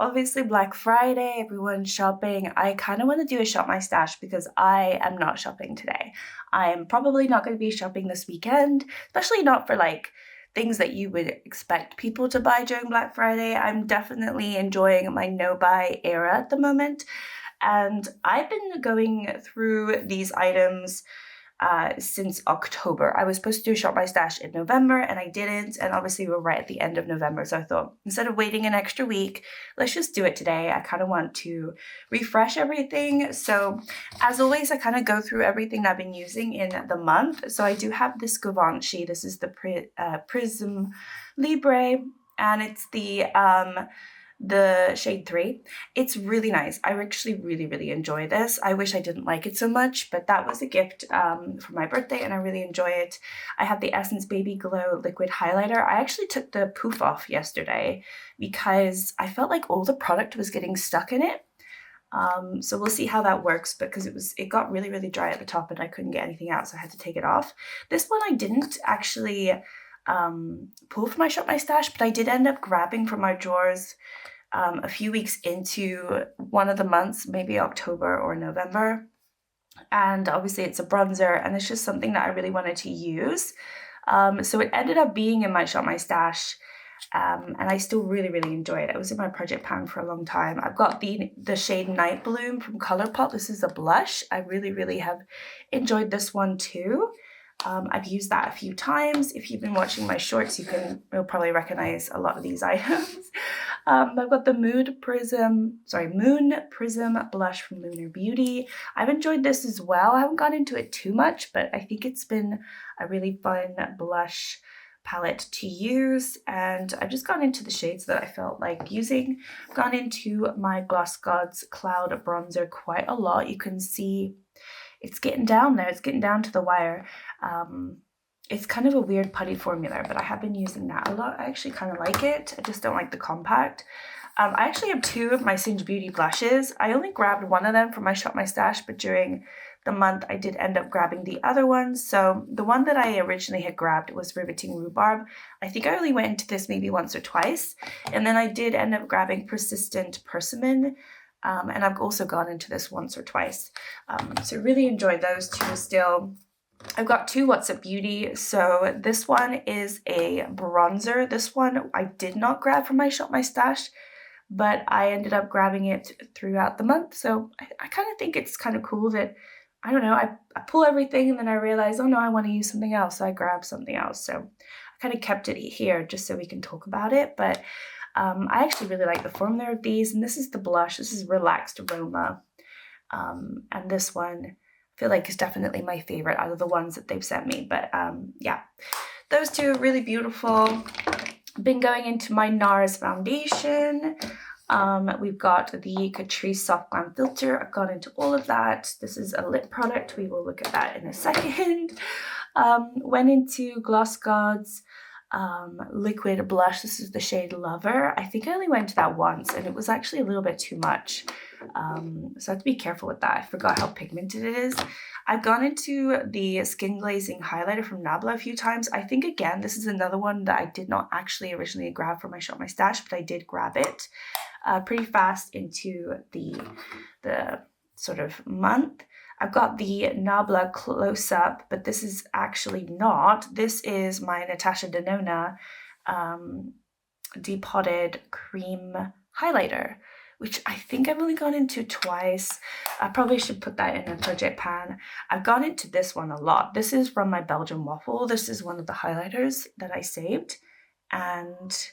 obviously Black Friday, everyone's shopping. I kind of want to do a shop my stash because I am not shopping today. I'm probably not going to be shopping this weekend, especially not for like things that you would expect people to buy during Black Friday. I'm definitely enjoying my no-buy era at the moment. And I've been going through these items since October. I was supposed to do a shop my stash in November and I didn't, and obviously we're right at the end of November, so I thought instead of waiting an extra week, let's just do it today. I kind of want to refresh everything. So as always, I kind of go through everything I've been using in the month. So I do have this Givenchy. This is the Prism Libre, and it's the shade 3. It's really nice. I actually really enjoy this. I wish I didn't like it so much, but that was a gift for my birthday and I really enjoy it. I have the Essence Baby Glow liquid highlighter. I actually took the poof off yesterday because I felt like all the product was getting stuck in it. So we'll see how that works, because it got really dry at the top and I couldn't get anything out, so I had to take it off. This one I didn't actually pull from my shop my stash, but I did end up grabbing from my drawers a few weeks into one of the months, maybe October or November. And obviously it's a bronzer and it's just something that I really wanted to use. So it ended up being in my shop my stash, and I still really enjoy it. It was in my project pan for a long time. I've got the shade Night Bloom from Colourpop. This is a blush. I really have enjoyed this one too. I've used that a few times. If you've been watching my shorts, you'll probably recognize a lot of these items. I've got the Moon Prism blush from Lunar Beauty. I've enjoyed this as well. I haven't gone into it too much, but I think it's been a really fun blush palette to use, and I've just gone into the shades that I felt like using. I've gone into my GlossGods Cloud Bronzer quite a lot. You can see it's getting down there. It's getting down to the wire. It's kind of a weird putty formula, but I have been using that a lot. I actually kind of like it. I just don't like the compact. I actually have two of my Singe Beauty blushes. I only grabbed one of them for my shop my stash, but during the month I did end up grabbing the other ones. So the one that I originally had grabbed was Riveting Rhubarb. I think I only went into this maybe once or twice. And then I did end up grabbing Persistent Persimmon. And I've also gone into this once or twice. So really enjoyed those two still. I've got two What's Up Beauty. So this one is a bronzer. This one I did not grab from my shop my stash, but I ended up grabbing it throughout the month. So I kind of think it's kind of cool that, I don't know, I pull everything and then I realize, oh no, I want to use something else. So I grab something else. So I kind of kept it here just so we can talk about it. But I actually really like the formula of these, and this is the blush. This is Relaxed Aroma, and this one I feel like is definitely my favorite out of the ones that they've sent me. But yeah, those two are really beautiful. Been going into my NARS foundation. We've got the Catrice Soft Glam Filter. I've gone into all of that. This is a lip product. We will look at that in a second. Went into GlossGods liquid blush. This is the shade Lover. I think I only went into that once and it was actually a little bit too much. So I have to be careful with that. I forgot how pigmented it is. I've gone into the Skin Glazing highlighter from Nabla a few times. I think again this is another one that I did not actually originally grab for my shop my stash, but I did grab it pretty fast into the sort of month. I've got the Nabla Close Up, but this is actually not. This is my Natasha Denona Depotted Cream Highlighter, which I think I've only gone into twice. I probably should put that in a project pan. I've gone into this one a lot. This is from my Belgian Waffle. This is one of the highlighters that I saved, and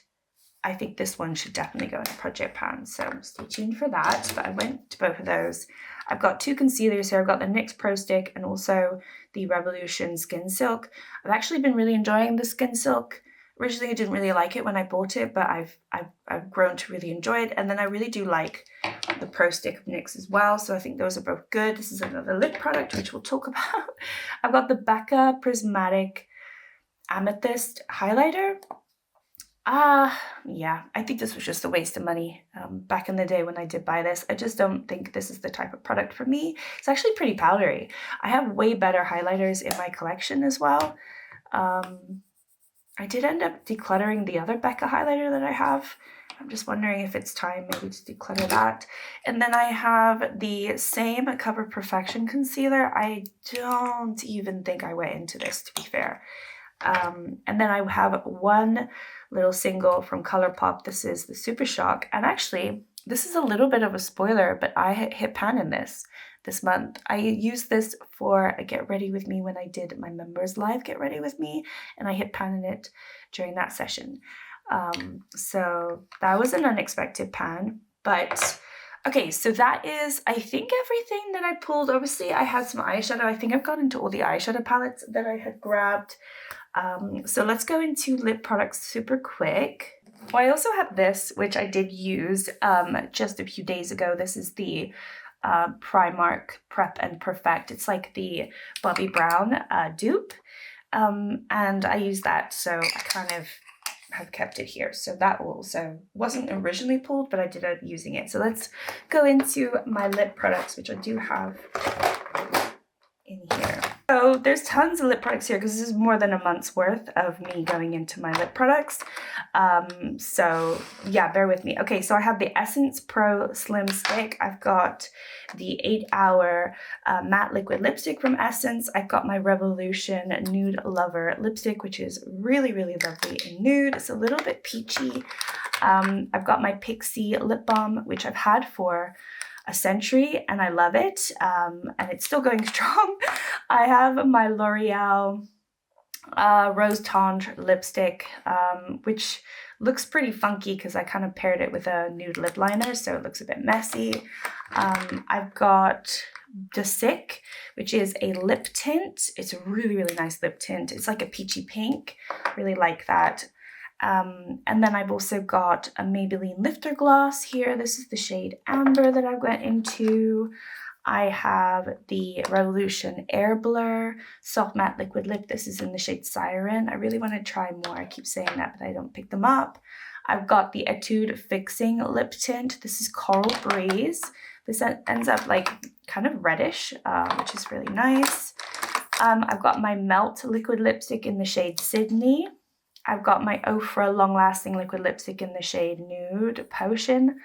I think this one should definitely go in a project pan, so stay tuned for that. But I went to both of those. I've got two concealers here. I've got the NYX Pro Stick and also the Revolution Skin Silk. I've actually been really enjoying the Skin Silk. Originally I didn't really like it when I bought it, but I've grown to really enjoy it. And then I really do like the Pro Stick of NYX as well, so I think those are both good. This is another lip product which we'll talk about. I've got the Becca Prismatic Amethyst Highlighter. Yeah, I think this was just a waste of money back in the day when I did buy this. I just don't think this is the type of product for me. It's actually pretty powdery. I have way better highlighters in my collection as well. I did end up decluttering the other Becca highlighter that I have. I'm just wondering if it's time maybe to declutter that. And then I have the same Cover Perfection concealer. I don't even think I went into this, to be fair. And then I have one little single from ColourPop. This is the Super Shock. And actually, this is a little bit of a spoiler, but I hit pan in this month. I used this for a Get Ready With Me when I did my members live Get Ready With Me, and I hit pan in it during that session. So that was an unexpected pan, but okay, so that is, I think, everything that I pulled. Obviously, I had some eyeshadow. I think I've got into all the eyeshadow palettes that I had grabbed. So let's go into lip products super quick. Well, I also have this, which I did use just a few days ago. This is the Primark Prep and Perfect. It's like the Bobbi Brown dupe. And I use that, so I kind of have kept it here. So that also wasn't originally pulled, but I did end up using it. So let's go into my lip products, which I do have in here. So there's tons of lip products here because this is more than a month's worth of me going into my lip products. So yeah, bear with me. Okay, so I have the Essence Pro Slim Stick. I've got the 8-Hour Matte Liquid Lipstick from Essence. I've got my Revolution Nude Lover Lipstick, which is really, really lovely in nude. It's a little bit peachy. I've got my Pixie Lip Balm, which I've had for a century and I love it, and it's still going strong. I have my L'Oreal Rose Tendre lipstick, which looks pretty funky because I kind of paired it with a nude lip liner, so it looks a bit messy. I've got De Sick, which is a lip tint. It's a really, really nice lip tint. It's like a peachy pink. Really like that. And then I've also got a Maybelline Lifter Gloss here. This is the shade Amber that I went into. I have the Revolution Air Blur Soft Matte Liquid Lip. This is in the shade Siren. I really want to try more. I keep saying that, but I don't pick them up. I've got the Etude Fixing Lip Tint. This is Coral Breeze. This ends up like kind of reddish, which is really nice. I've got my Melt Liquid Lipstick in the shade Sydney. I've got my Ofra Long Lasting Liquid Lipstick in the shade Nude Potion.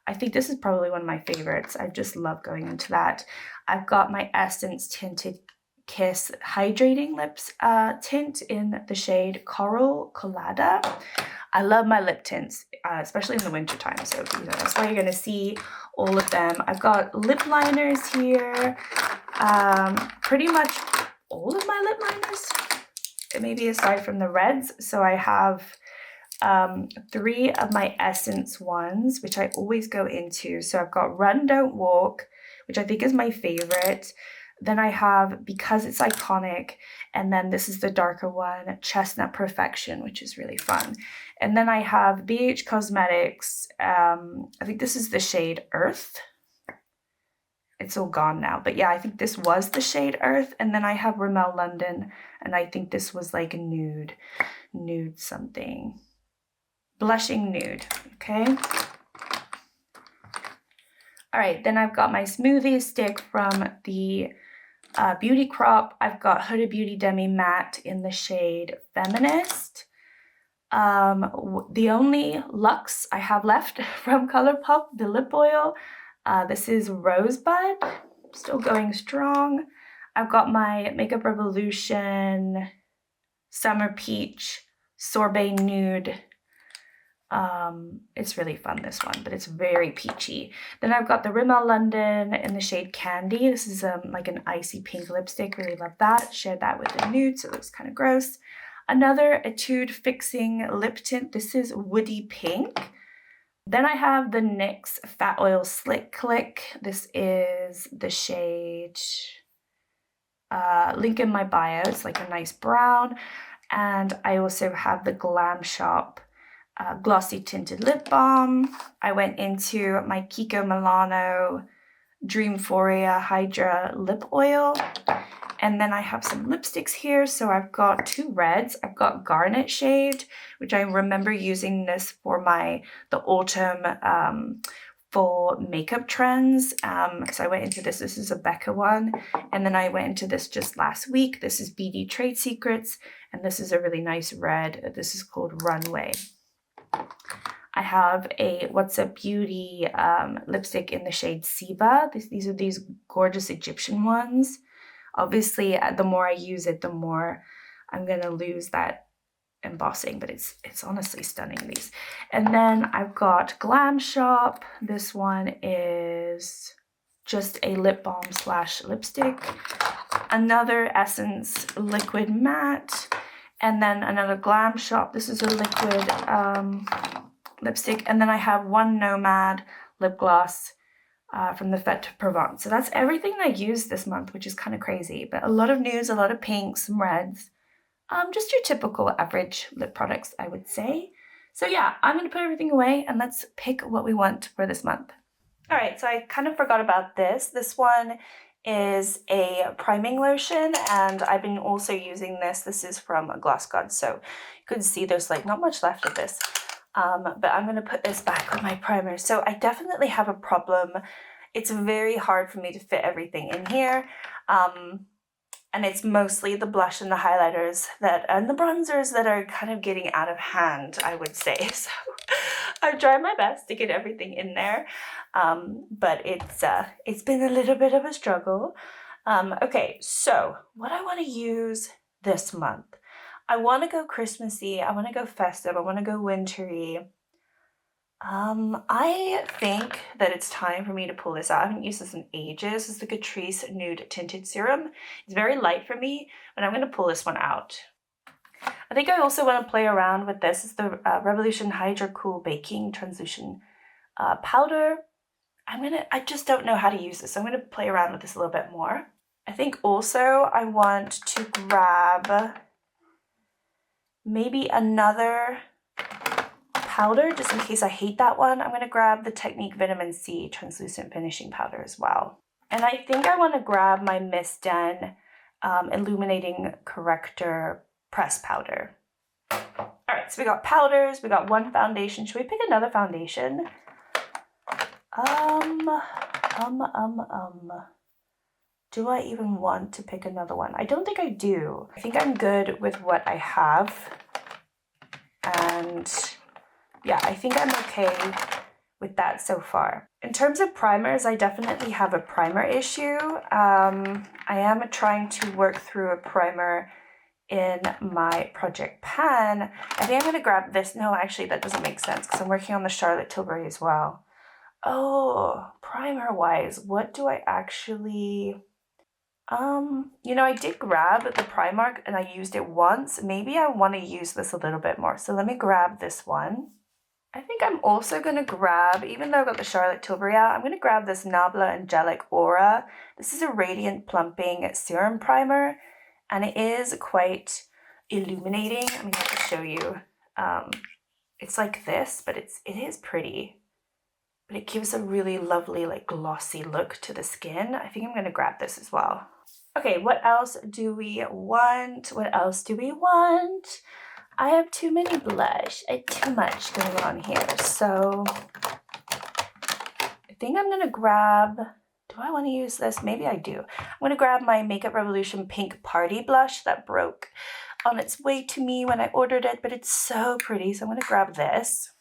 I think this is probably one of my favorites. I just love going into that. I've got my Essence Tinted Kiss Hydrating Lips tint in the shade Coral Colada. I love my lip tints, especially in the winter time. So, you know, that's why you're going to see all of them. I've got lip liners here. Pretty much all of my lip liners, maybe aside from the reds. So I have 3 of my Essence ones, which I always go into. So I've got Run Don't Walk, which I think is my favorite. Then I have Because It's Iconic, and then this is the darker one, Chestnut Perfection, which is really fun. And then I have BH Cosmetics, I think this is the shade Earth. It's all gone now, but yeah, I think this was the shade Earth. And then I have Rimmel London, and I think this was like nude something. Blushing Nude, okay? All right, then I've got my smoothie stick from the Beauty Crop. I've got Huda Beauty Demi Matte in the shade Feminist. The only Luxe I have left from ColourPop, the lip oil. This is Rosebud, still going strong. I've got my Makeup Revolution Summer Peach Sorbet Nude. It's really fun, this one, but it's very peachy. Then I've got the Rimmel London in the shade Candy. This is like an icy pink lipstick. Really love that. Shared that with the nude, so it looks kind of gross. Another Etude Fixing lip tint. This is Woody Pink. Then I have the NYX Fat Oil Slick Click. This is the shade, link in my bio. It's like a nice brown. And I also have the Glamshop Glossy Tinted Lip Balm. I went into my Kiko Milano Dreamphoria Hydra Lip Oil. And then I have some lipsticks here. So I've got 2 reds. I've got Garnet Shade, which I remember using this for the autumn for makeup trends, because I went into this. This is a Becca one, and then I went into this just last week. This is BD Trade Secrets, and this is a really nice red. This is called Runway. I have a What's Up Beauty lipstick in the shade Siba. These are these gorgeous Egyptian ones. Obviously, the more I use it, the more I'm gonna lose that embossing, but it's honestly stunning, these. And then I've got Glamshop. This one is just a lip balm / lipstick. Another Essence liquid matte, and then another Glamshop. This is a liquid lipstick, and then I have one Nomad lip gloss from the Fête de Provence. So that's everything I used this month, which is kind of crazy, but a lot of nudes, a lot of pinks, some reds. Just your typical average lip products, I would say. So yeah, I'm going to put everything away and let's pick what we want for this month. All right, so I kind of forgot about this. This one is a priming lotion, and I've been also using this. This is from GlossGods, so you can see there's like not much left of this. But I'm going to put this back on my primer. So I definitely have a problem. It's very hard for me to fit everything in here. And it's mostly the blush and the highlighters and the bronzers that are kind of getting out of hand, I would say. So I've tried my best to get everything in there, but it's been a little bit of a struggle. Okay, so what I want to use this month. I want to go Christmassy, I want to go festive, I want to go wintry. I think that it's time for me to pull this out. I haven't used this in ages. This is the Catrice Nude Tinted Serum. It's very light for me, but I'm going to pull this one out. I think I also want to play around with this. It's the Revolution Hydra Cool Baking Translucent Powder. I just don't know how to use this, so I'm going to play around with this a little bit more. I think also I want to grab maybe another powder, just in case I hate that one. I'm going to grab the Technic Vit C Translucent Finishing Powder as well. And I think I want to grab my Miss Den Illuminating Corrector Press Powder. Alright, so we got powders, we got one foundation. Should we pick another foundation? Do I even want to pick another one? I don't think I do. I think I'm good with what I have. And yeah, I think I'm okay with that so far. In terms of primers, I definitely have a primer issue. I am trying to work through a primer in my Project Pan. I think I'm going to grab this. No, actually, that doesn't make sense because I'm working on the Charlotte Tilbury as well. Oh, primer-wise, what do I actually... you know, I did grab the Primark and I used it once. Maybe I want to use this a little bit more. So let me grab this one. I think I'm also going to grab, even though I've got the Charlotte Tilbury out, I'm going to grab this Nabla Angelic Aura. This is a Radiant Plumping Serum Primer, and it is quite illuminating. I mean, I can show you. It's like this, but it is pretty. But it gives a really lovely, like, glossy look to the skin. I think I'm going to grab this as well. Okay, what else do we want? What else do we want? I have too many blush. I have too much going on here. So I think I'm going to grab, do I want to use this? Maybe I do. I'm going to grab my Makeup Revolution Pink Party Blush that broke on its way to me when I ordered it, but it's so pretty. So I'm going to grab this.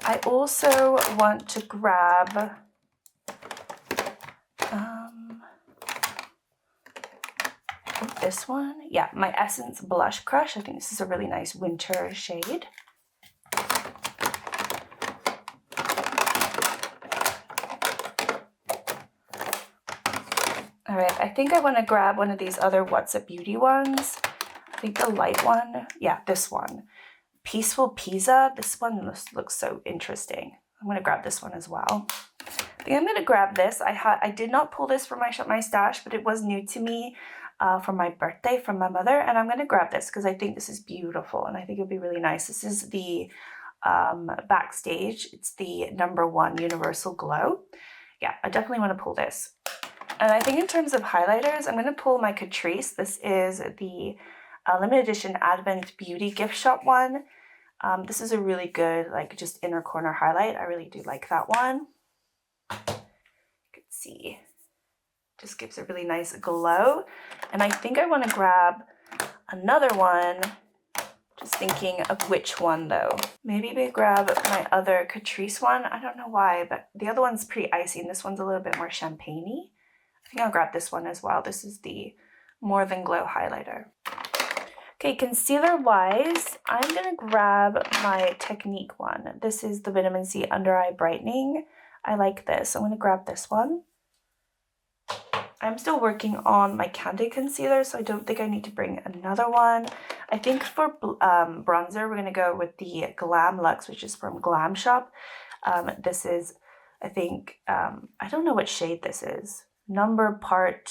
I also want to grab I think this one. Yeah, my Essence Blush Crush. I think this is a really nice winter shade. All right, I think I want to grab one of these other What's Up Beauty ones. I think the light one. Yeah, this one. Peaceful Pizza. This one looks so interesting. I'm going to grab this one as well. I think I'm going to grab this. I did not pull this from my stash, but it was new to me for my birthday from my mother. And I'm going to grab this because I think this is beautiful and I think it would be really nice. This is the Backstage. It's the #1 Universal Glow. Yeah, I definitely want to pull this. And I think in terms of highlighters, I'm going to pull my Catrice. This is the limited edition Advent Beauty gift shop one. This is a really good, like, just inner corner highlight. I really do like that one. You can see, just gives a really nice glow. And I think I want to grab another one. Just thinking of which one though. Maybe we grab my other Catrice one. I don't know why, but the other one's pretty icy and this one's a little bit more champagne-y. I think I'll grab this one as well. This is the More Than Glow highlighter. Okay, concealer wise, I'm gonna grab my Technic one. This is the Vitamin C Under Eye Brightening. I like this. I'm gonna grab this one. I'm still working on my Candid concealer, so I don't think I need to bring another one. I think for bronzer, we're going to go with the Glam Luxe, which is from Glamshop. This is, I think, I don't know what shade this is. Number part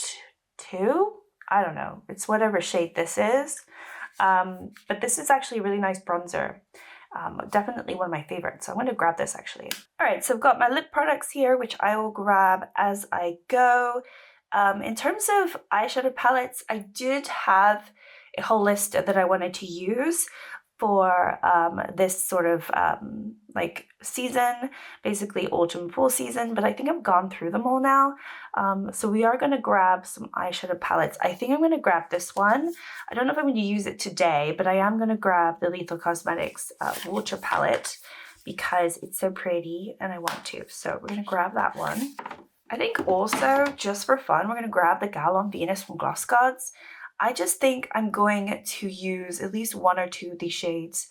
2? I don't know. It's whatever shade this is. But this is actually a really nice bronzer. Definitely one of my favorites. So I'm going to grab this actually. All right, so I've got my lip products here, which I will grab as I go. In terms of eyeshadow palettes, I did have a whole list that I wanted to use for this sort of like season, basically autumn, fall season, but I think I've gone through them all now. So we are going to grab some eyeshadow palettes. I think I'm going to grab this one. I don't know if I'm going to use it today, but I am going to grab the Lethal Cosmetics water palette because it's so pretty and I want to. So we're going to grab that one. I think also, just for fun, we're going to grab the Gal on Venus from GlossGods. I just think I'm going to use at least one or two of these shades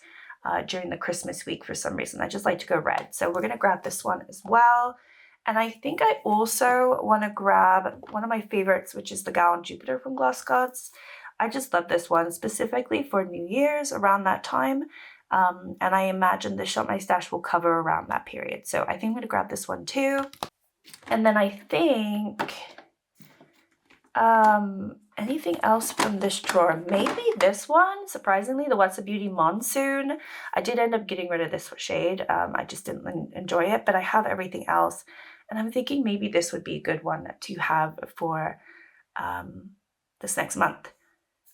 during the Christmas week for some reason. I just like to go red. So we're going to grab this one as well. And I think I also want to grab one of my favorites, which is the Gal on Jupiter from GlossGods. I just love this one, specifically for New Year's around that time. And I imagine the Shop My Stash will cover around that period. So I think I'm going to grab this one too. And then I think anything else from this drawer, maybe this one, surprisingly, the What's a Beauty Monsoon. I did end up getting rid of this shade. I just didn't enjoy it, but I have everything else. And I'm thinking maybe this would be a good one to have for this next month.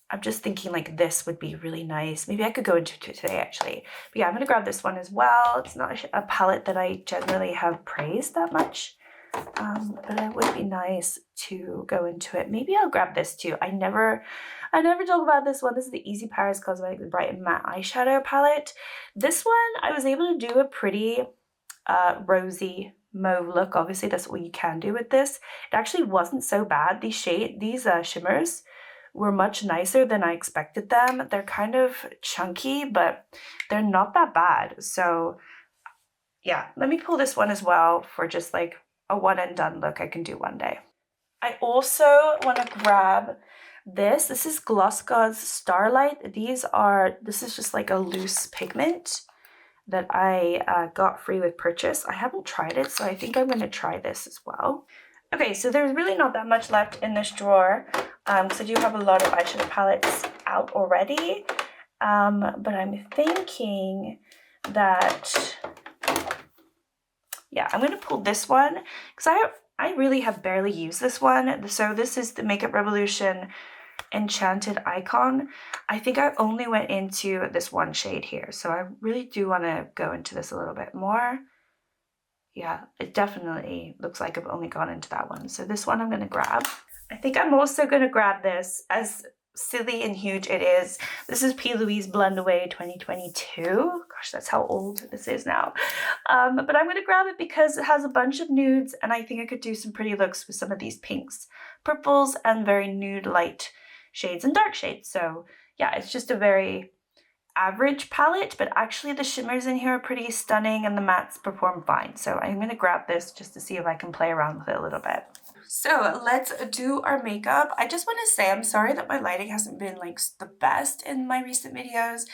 I'm just thinking like this would be really nice. Maybe I could go into it today actually. But yeah, I'm going to grab this one as well. It's not a palette that I generally have praised that much. But it would be nice to go into it. Maybe I'll grab this too. I never talk about this one. This is the Easy Paris Cosmetics Bright and Matte Eyeshadow Palette. This one, I was able to do a pretty rosy mauve look. Obviously, that's what you can do with this. It actually wasn't so bad. These shimmers were much nicer than I expected them. They're kind of chunky, but they're not that bad. So yeah, let me pull this one as well for just like a one and done look I can do one day. I also want to grab this. This is GlossGods Starlight. This is just like a loose pigment that I got free with purchase. I haven't tried it, so I think I'm going to try this as well. Okay, so there's really not that much left in this drawer, because I do have a lot of eyeshadow palettes out already, but I'm thinking that, yeah, I'm going to pull this one, because I really have barely used this one. So this is the Makeup Revolution Enchanted Icon. I think I only went into this one shade here, so I really do want to go into this a little bit more. Yeah, it definitely looks like I've only gone into that one. So this one I'm going to grab. I think I'm also going to grab this, as silly and huge it is. This is P. Louise Blend Away 2022. Gosh, that's how old this is now. But I'm going to grab it because it has a bunch of nudes, and I think I could do some pretty looks with some of these pinks, purples, and very nude light shades and dark shades. So yeah, it's just a very average palette, but actually the shimmers in here are pretty stunning and the mattes perform fine. So I'm going to grab this just to see if I can play around with it a little bit. So let's do our makeup. I just want to say I'm sorry that my lighting hasn't been like the best in my recent videos.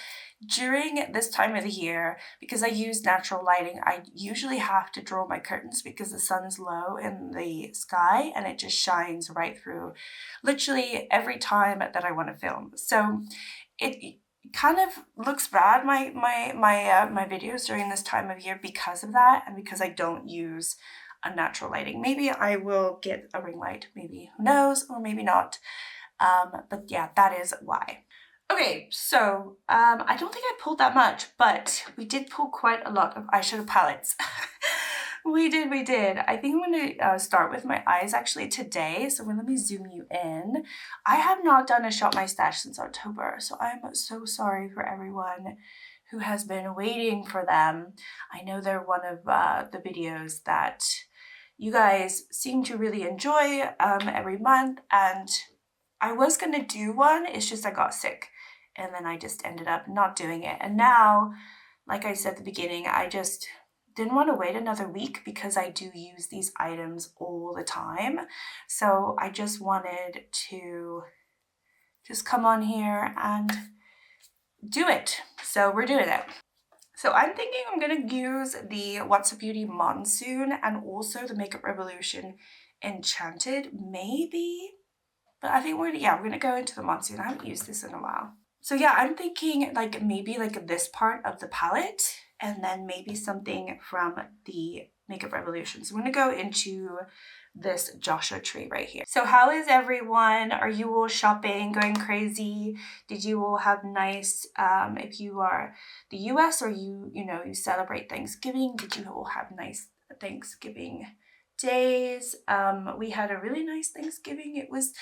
During this time of the year, because I use natural lighting, I usually have to draw my curtains because the sun's low in the sky and it just shines right through literally every time that I want to film. So it kind of looks bad, my videos during this time of year, because of that, and because I don't use a natural lighting. Maybe I will get a ring light, maybe, who knows, or maybe not. But yeah, that is why. Okay, so I don't think I pulled that much, but we did pull quite a lot of eyeshadow palettes. We did. I think I'm going to start with my eyes actually today. So let me zoom you in. I have not done a Shop My Stash since October, so I'm so sorry for everyone who has been waiting for them. I know they're one of the videos that you guys seem to really enjoy every month, and I was going to do one. It's just I got sick, and then I just ended up not doing it. And now, like I said at the beginning, I just didn't want to wait another week because I do use these items all the time. So I just wanted to just come on here and do it. So we're doing it. So I'm thinking I'm going to use the What's a Beauty Monsoon and also the Makeup Revolution Enchanted, maybe. But I think we're gonna go into the Monsoon. I haven't used this in a while. So yeah, I'm thinking like maybe like this part of the palette and then maybe something from the Makeup Revolution. So I'm gonna go into this Joshua tree right here. So how is everyone? Are you all shopping, going crazy? Did you all have nice, if you are the US or you celebrate Thanksgiving, did you all have nice Thanksgiving days? We had a really nice Thanksgiving. It was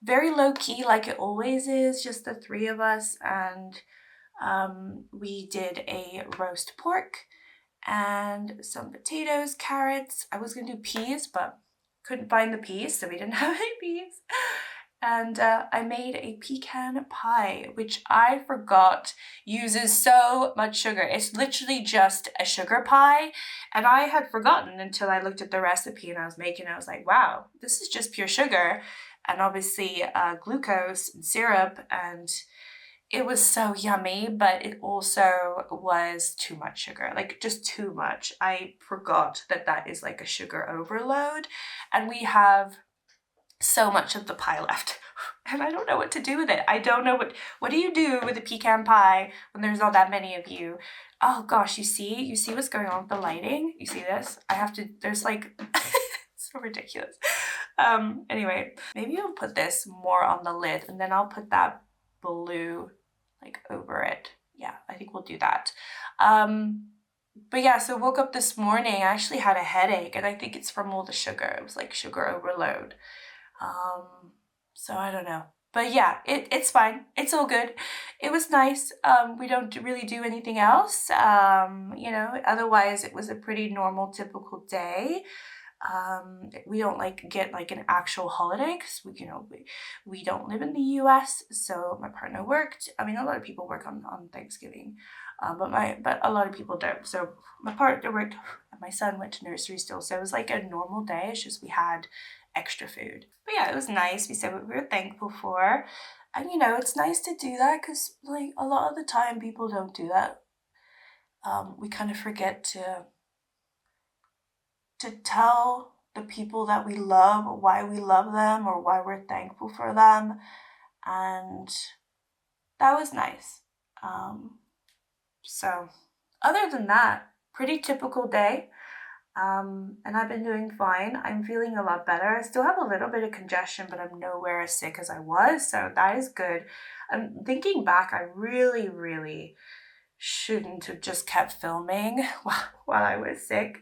very low-key like it always is, just the three of us, and we did a roast pork and some potatoes, carrots. I was gonna do peas, but couldn't find the peas, so we didn't have any peas. And I made a pecan pie, which I forgot uses so much sugar. It's literally just a sugar pie. And I had forgotten until I looked at the recipe and I was making it. I was like, wow, this is just pure sugar. And obviously glucose and syrup. And it was so yummy, but it also was too much sugar, like just too much. I forgot that that is like a sugar overload. And we have so much of the pie left and I don't know what to do with it. I don't know what do you do with a pecan pie when there's not that many of you? Oh gosh, you see what's going on with the lighting? You see this? There's like, it's so ridiculous. Anyway, maybe I'll put this more on the lid and then I'll put that blue like over it. Yeah, I think we'll do that. But yeah, so woke up this morning, I actually had a headache and I think it's from all the sugar. It was like sugar overload. So I don't know, but yeah, it's fine. It's all good. It was nice. We don't really do anything else. Otherwise it was a pretty normal, typical day. We don't get like an actual holiday because we don't live in the US. So my partner worked. I mean, a lot of people work on Thanksgiving, but a lot of people don't. So my partner worked and my son went to nursery still. So it was like a normal day. It's just we had extra food. But yeah, it was nice. We said what we were thankful for. And it's nice to do that because like a lot of the time people don't do that. We kind of forget to tell the people that we love why we love them or why we're thankful for them. And that was nice. So other than that, pretty typical day. And I've been doing fine. I'm feeling a lot better. I still have a little bit of congestion, but I'm nowhere as sick as I was, so that is good. I'm thinking back, I really, really shouldn't have just kept filming while I was sick,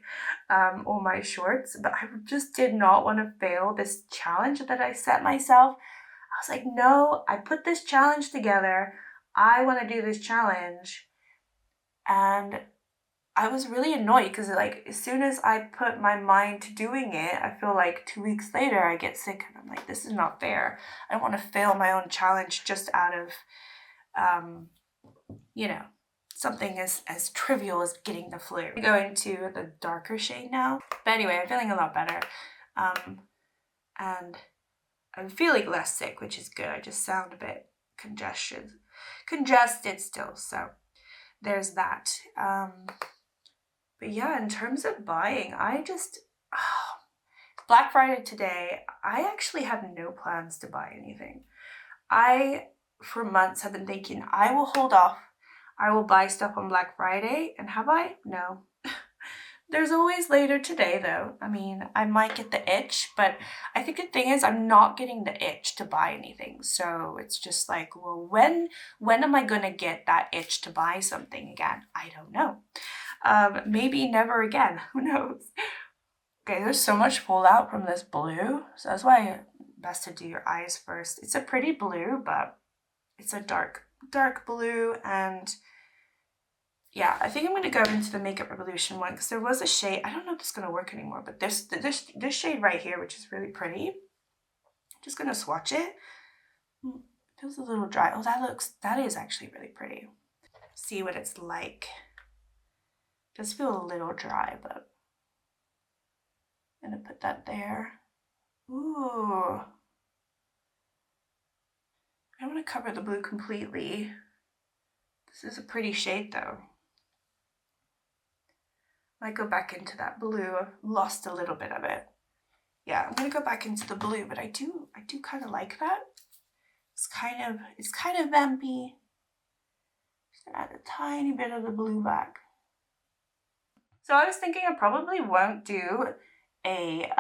all my shorts, but I just did not want to fail this challenge that I set myself. I was like, no, I put this challenge together. I want to do this challenge. And I was really annoyed because like as soon as I put my mind to doing it, I feel like 2 weeks later I get sick and I'm like, this is not fair. I don't want to fail my own challenge just out of, something as trivial as getting the flu. I go into the darker shade now. But anyway, I'm feeling a lot better. And I'm feeling less sick, which is good. I just sound a bit congested still. So there's that. But yeah, in terms of buying, Black Friday today, I actually have no plans to buy anything. I, for months, have been thinking, I will hold off. I will buy stuff on Black Friday. And have I? No. There's always later today though. I mean, I might get the itch, but I think the thing is I'm not getting the itch to buy anything. So it's just like, well, when am I gonna get that itch to buy something again? I don't know. Maybe never again. Who knows? Okay, there's so much fallout from this blue. So that's why best to do your eyes first. It's a pretty blue, but it's a dark blue, and yeah, I think I'm going to go into the Makeup Revolution one because there was a shade. I don't know if it's going to work anymore, but this shade right here, which is really pretty. I'm just going to swatch it. It feels a little dry. Oh, that is actually really pretty. See what it's like. It does feel a little dry, but I'm going to put that there. Ooh. I don't want to cover the blue completely. This is a pretty shade though. Might go back into that blue. I've lost a little bit of it. Yeah, I'm gonna go back into the blue, but I do kind of like that. It's kind of vampy. Just gonna add a tiny bit of the blue back. So I was thinking I probably won't do a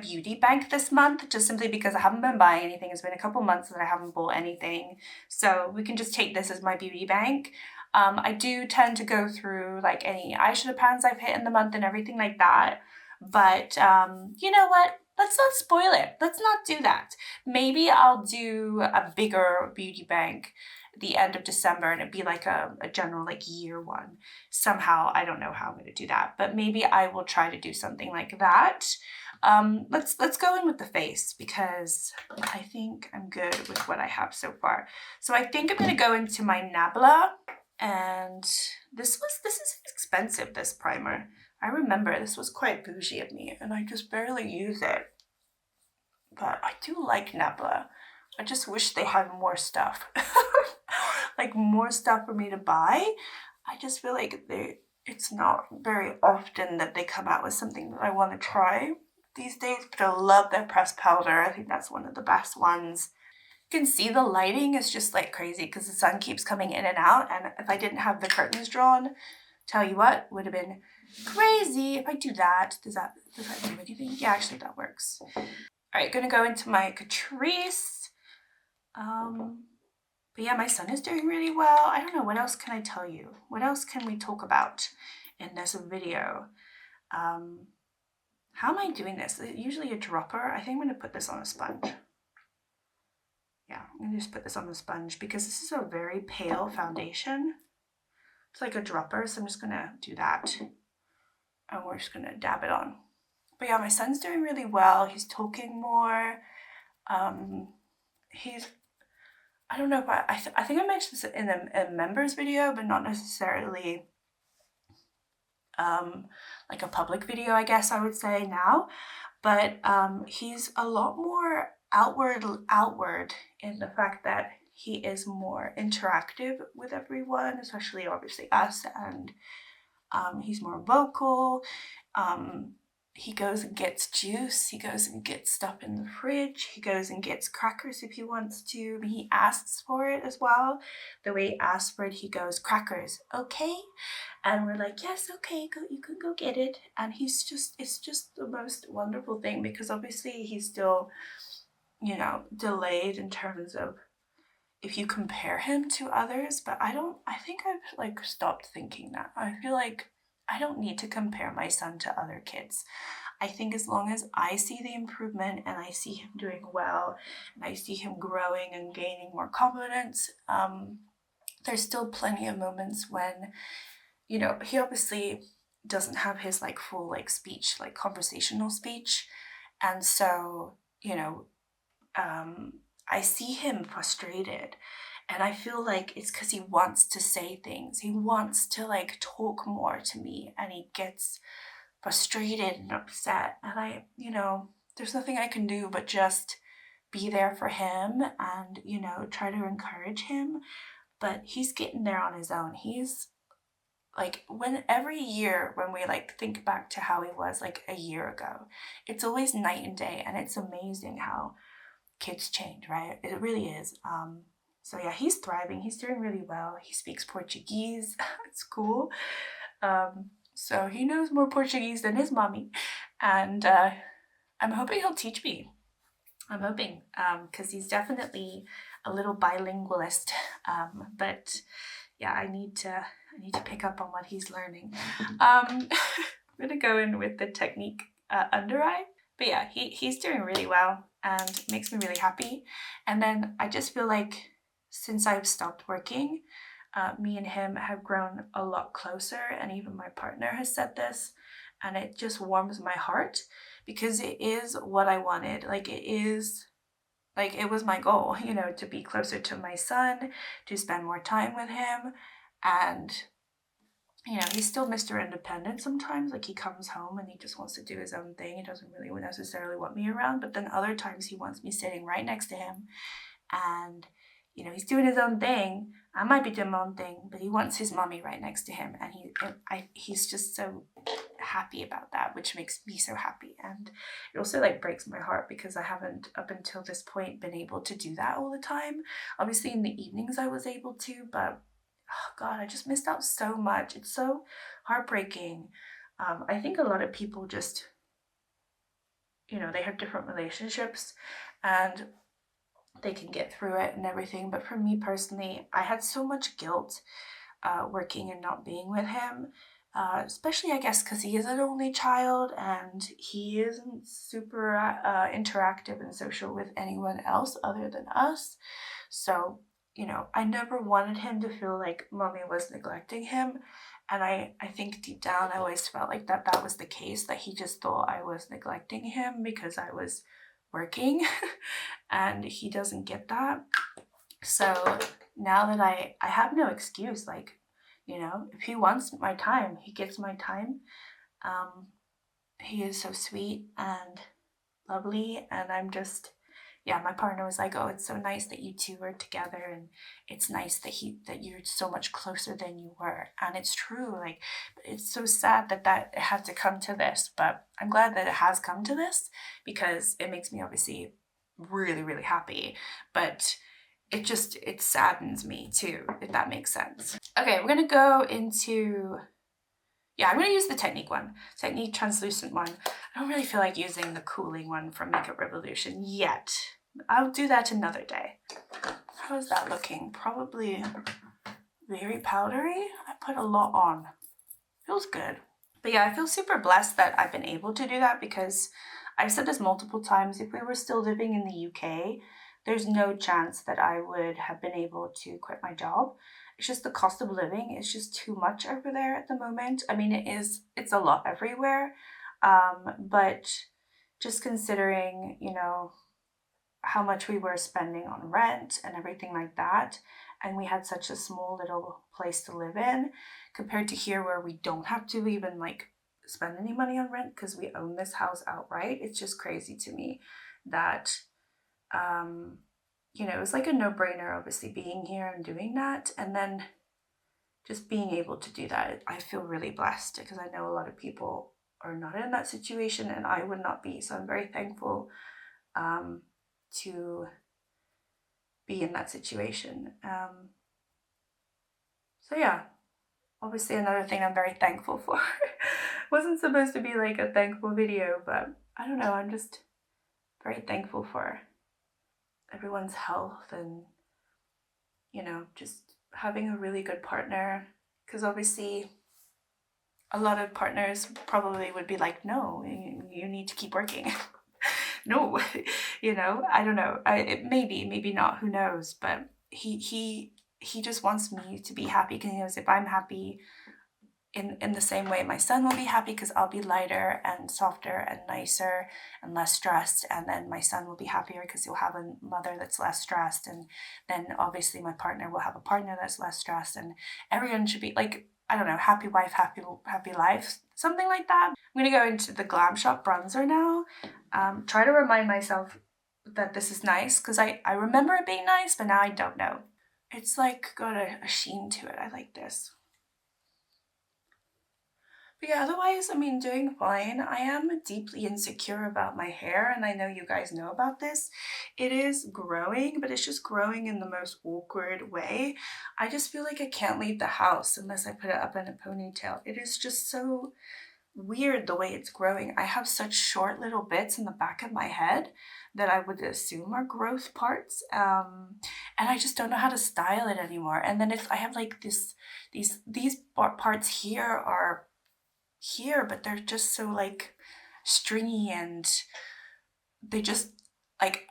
beauty bank this month, just simply because I haven't been buying anything. It's been a couple months that I haven't bought anything. So we can just take this as my beauty bank. I do tend to go through like any eyeshadow pans I've hit in the month and everything like that. But you know what? Let's not spoil it. Let's not do that. Maybe I'll do a bigger beauty bank at the end of December, and it'd be like a general like year one. Somehow, I don't know how I'm going to do that, but maybe I will try to do something like that. Let's go in with the face because I think I'm good with what I have so far. So I think I'm going to go into my Nabla. And this is expensive, this primer. I remember this was quite bougie of me and I just barely use it. But I do like Nabla. I just wish they had more stuff. Like more stuff for me to buy. I just feel like it's not very often that they come out with something that I want to try these days, but I love their pressed powder. I think that's one of the best ones. You can see the lighting is just like crazy because the sun keeps coming in and out, and if I didn't have the curtains drawn, tell you what, would have been crazy. If I do that, does that do anything? Yeah, actually that works. All right, gonna go into my Catrice. But yeah, my son is doing really well. I don't know, what else can I tell you? What else can we talk about in this video? How am I doing this? Usually a dropper. I think I'm gonna put this on a sponge. Yeah, I'm gonna just put this on the sponge because this is a very pale foundation. It's like a dropper, so I'm just gonna do that. And we're just gonna dab it on. But yeah, my son's doing really well. He's talking more. I don't know if I think I mentioned this in a members video, but not necessarily like a public video, I guess I would say now. But he's a lot more outward in the fact that he is more interactive with everyone, especially obviously us, and he's more vocal. He goes and gets juice, he goes and gets stuff in the fridge, he goes and gets crackers if he wants to. He asks for it as well. The way he asks for it, he goes, "Crackers, okay?" And we're like, "Yes, okay, go, you can go get it." And it's just the most wonderful thing because obviously he's still, you know, delayed in terms of if you compare him to others, but I think I've like stopped thinking that. I feel like I don't need to compare my son to other kids. I think as long as I see the improvement and I see him doing well and I see him growing and gaining more confidence, there's still plenty of moments when, you know, he obviously doesn't have his like full like speech, like conversational speech. And so, you know, I see him frustrated. And I feel like it's because he wants to say things. He wants to like talk more to me and he gets frustrated and upset. And you know, there's nothing I can do but just be there for him and, you know, try to encourage him. But he's getting there on his own. He's like, every year when we like think back to how he was like a year ago, it's always night and day. And it's amazing how kids change, right? It really is. So yeah, he's thriving. He's doing really well. He speaks Portuguese. It's cool. So he knows more Portuguese than his mommy. And I'm hoping he'll teach me. I'm hoping, because he's definitely a little bilingualist. But yeah, I need to pick up on what he's learning. I'm gonna go in with the Technic under eye. But yeah, he's doing really well and makes me really happy. And then I just feel like since I've stopped working, me and him have grown a lot closer, and even my partner has said this, and it just warms my heart because it is what I wanted. Like it was my goal, you know, to be closer to my son, to spend more time with him. And you know, he's still Mr. Independent sometimes. Like he comes home and he just wants to do his own thing. He doesn't really necessarily want me around, but then other times he wants me sitting right next to him, and you know, he's doing his own thing. I might be doing my own thing, but he wants his mommy right next to him, and he's just so happy about that, which makes me so happy. And it also like breaks my heart because I haven't up until this point been able to do that all the time. Obviously in the evenings I was able to, but oh God, I just missed out so much. It's so heartbreaking. I think a lot of people just, you know, they have different relationships and they can get through it and everything. But for me personally, I had so much guilt working and not being with him, especially I guess because he is an only child and he isn't super interactive and social with anyone else other than us. So, you know, I never wanted him to feel like mommy was neglecting him. And I think deep down I always felt like that was the case, that he just thought I was neglecting him because I was working and he doesn't get that. So now that I have no excuse, like, you know, if he wants my time, he gets my time. He is so sweet and lovely, and I'm just, yeah, my partner was like, oh, it's so nice that you two are together, and it's nice that you're so much closer than you were. And it's true, like, it's so sad that it had to come to this, but I'm glad that it has come to this because it makes me obviously really, really happy. But it saddens me too, if that makes sense. Okay, we're gonna go into, yeah, I'm gonna use the Technic one, Technic translucent one. I don't really feel like using the cooling one from Makeup Revolution yet. I'll do that another day. How's that looking? Probably very powdery. I put a lot on. Feels good. But yeah, I feel super blessed that I've been able to do that because I've said this multiple times, if we were still living in the UK, there's no chance that I would have been able to quit my job. It's just the cost of living is just too much over there at the moment. I mean, it's a lot everywhere. But just considering, you know, how much we were spending on rent and everything like that, and we had such a small little place to live in compared to here where we don't have to even like spend any money on rent because we own this house outright. It's just crazy to me that you know, it was like a no-brainer obviously being here and doing that, and then just being able to do that. I feel really blessed because I know a lot of people are not in that situation and I would not be, so I'm very thankful to be in that situation. So yeah, obviously another thing I'm very thankful for. Wasn't supposed to be like a thankful video, but I don't know, I'm just very thankful for everyone's health and, you know, just having a really good partner, because obviously a lot of partners probably would be like, no, you need to keep working. No, you know, I don't know. Maybe not, who knows, but he just wants me to be happy because he knows if I'm happy, in the same way my son will be happy because I'll be lighter and softer and nicer and less stressed, and then my son will be happier because he'll have a mother that's less stressed, and then obviously my partner will have a partner that's less stressed, and everyone should be like, I don't know, happy wife, happy life, something like that. I'm gonna go into the Glamshop Bronzer now. Try to remind myself that this is nice because I remember it being nice, but now I don't know. It's like got a sheen to it. I like this. But yeah, otherwise, I mean, doing fine. I am deeply insecure about my hair, and I know you guys know about this. It is growing, but it's just growing in the most awkward way. I just feel like I can't leave the house unless I put it up in a ponytail. It is just so weird the way it's growing. I have such short little bits in the back of my head that I would assume are growth parts, and I just don't know how to style it anymore. And then if I have like these parts here are here, but they're just so like stringy, and they just like,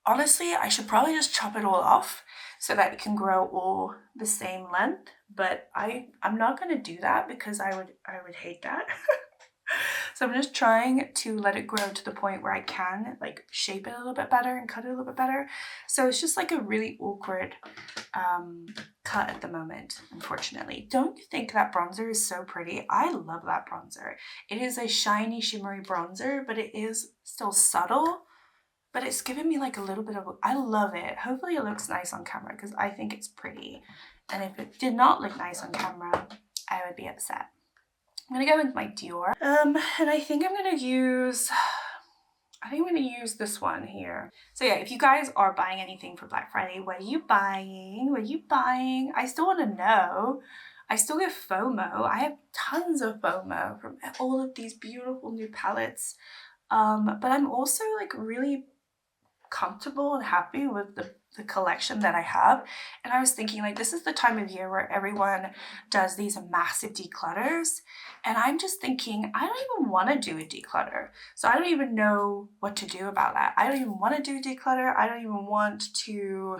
honestly, I should probably just chop it all off so that it can grow all the same length, but I'm not going to do that because I would hate that. So I'm just trying to let it grow to the point where I can like shape it a little bit better and cut it a little bit better. So it's just like a really awkward cut at the moment, unfortunately. Don't you think that bronzer is so pretty? I love that bronzer. It is a shiny, shimmery bronzer, but it is still subtle, but it's giving me like a little bit of, I love it. Hopefully it looks nice on camera because I think it's pretty. And if it did not look nice on camera, I would be upset. I'm gonna go with my Dior. And I think I'm gonna use this one here. So yeah, if you guys are buying anything for Black Friday, what are you buying? What are you buying? I still want to know. I still get FOMO. I have tons of FOMO from all of these beautiful new palettes. But I'm also like really comfortable and happy with the collection that I have. And I was thinking like, this is the time of year where everyone does these massive declutters. And I'm just thinking, I don't even want to do a declutter. So I don't even know what to do about that. I don't even want to do declutter. I don't even want to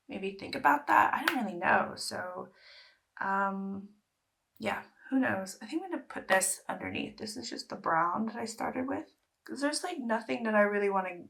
maybe think about that. I don't really know. So yeah, who knows? I think I'm going to put this underneath. This is just the brown that I started with. Because there's like nothing that I really want to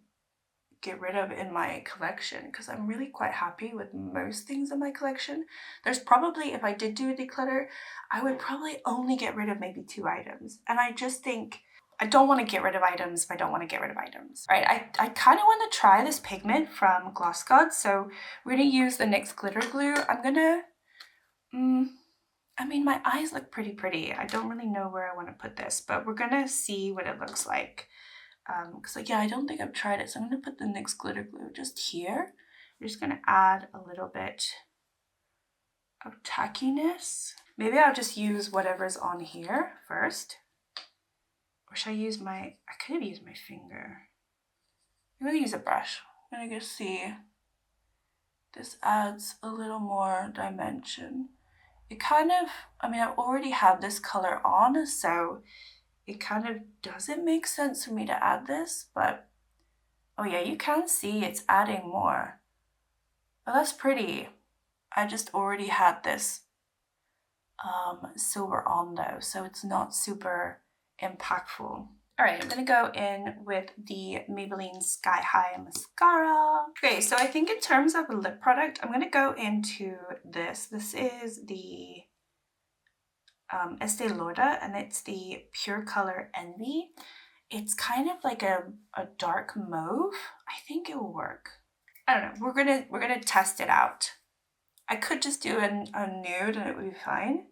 get rid of in my collection because I'm really quite happy with most things in my collection. There's probably, if I did do a declutter, I would probably only get rid of maybe 2 items. And I just think I don't want to get rid of items if I don't want to get rid of items. All right, I kind of want to try this pigment from GlossGods. So we're going to use the NYX glitter glue. I'm going to, I mean, my eyes look pretty. I don't really know where I want to put this, but we're going to see what it looks like. Because like, yeah, I don't think I've tried it. So I'm going to put the NYX glitter glue just here. I'm just going to add a little bit of tackiness. Maybe I'll just use whatever's on here first. Or should I use I could have used my finger. I'm going to use a brush. I'm going to just see. This adds a little more dimension. It kind of, I mean, I already have this color on, so it kind of doesn't make sense for me to add this, but oh yeah, you can see it's adding more. But that's pretty. I just already had this silver on though, so it's not super impactful. All right, I'm gonna go in with the Maybelline Sky High Mascara. Okay, so I think in terms of a lip product, I'm gonna go into this. This is the Estee Lauder, and it's the Pure Color Envy. It's kind of like a dark mauve. I think it will work. I don't know. We're gonna test it out. I could just do a nude and it would be fine,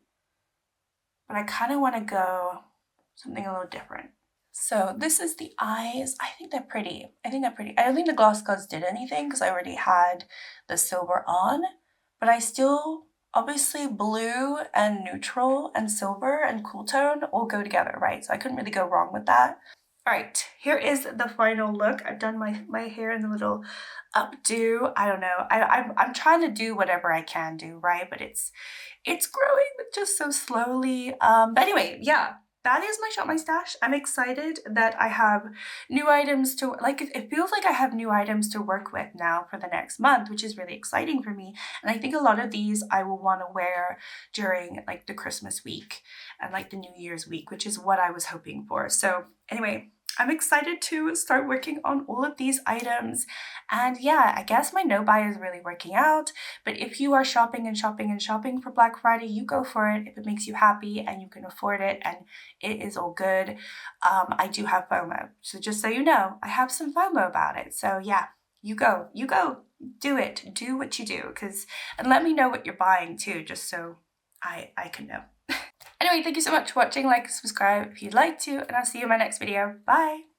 but I kind of want to go something a little different. So this is the eyes. I think they're pretty. I don't think the GlossGods did anything because I already had the silver on, but I still, obviously blue and neutral and silver and cool tone all go together, right? So I couldn't really go wrong with that. All right, here is the final look. I've done my hair in the little updo. I don't know. I'm trying to do whatever I can do, right? But it's growing, but just so slowly. But anyway, yeah. That is my Shop My Stash. I'm excited that I have new items to, like, it feels like I have new items to work with now for the next month, which is really exciting for me. And I think a lot of these I will want to wear during like the Christmas week and like the New Year's week, which is what I was hoping for. So anyway, I'm excited to start working on all of these items. And yeah, I guess my no buy is really working out. But if you are shopping and shopping and shopping for Black Friday, you go for it if it makes you happy and you can afford it and it is all good. I do have FOMO. So just so you know, I have some FOMO about it. So yeah, you go, do it, do what you do. And let me know what you're buying too, just so I can know. Anyway, thank you so much for watching. Like, subscribe if you'd like to, and I'll see you in my next video. Bye!